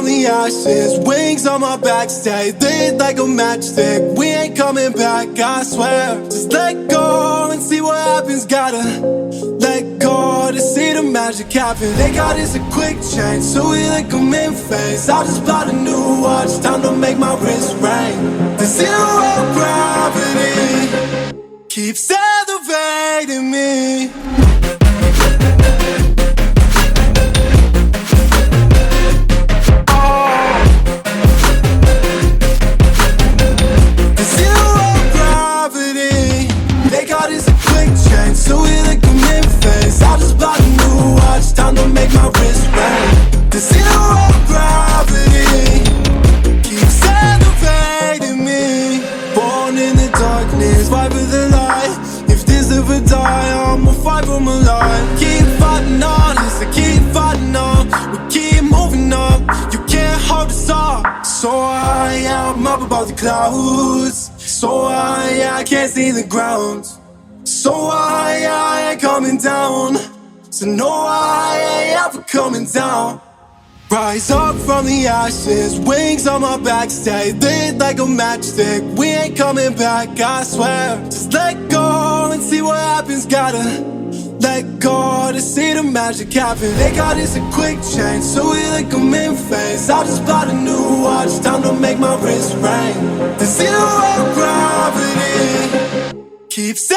from the ashes, wings on my back, stay lit like a matchstick. We ain't coming back, I swear. Just let go and see what happens. Gotta let go to see the magic happen. They got us a quick change, so we like them in phase. I just bought a new watch, time to make my wrist ring. The zero gravity keeps elevating me. So we like them in phase. I just bought a new watch, time to make my wrist ring. The zero gravity keeps elevating me. Born in the darkness, fight for the light. If this ever die, I'ma fight for my life. Keep fighting on, yes, I keep fighting on. We keep moving up, you can't hold us up. So I'm up above the clouds. So I can't see the ground. So I ain't coming down. So no, I ain't ever coming down. Rise up from the ashes, wings on my back, stay lit like a matchstick. We ain't coming back, I swear. Just let go and see what happens. Gotta let go to see the magic happen. They got us a quick change, so we like them in phase. I just bought a new watch, time to make my wrist ring. The zero gravity keeps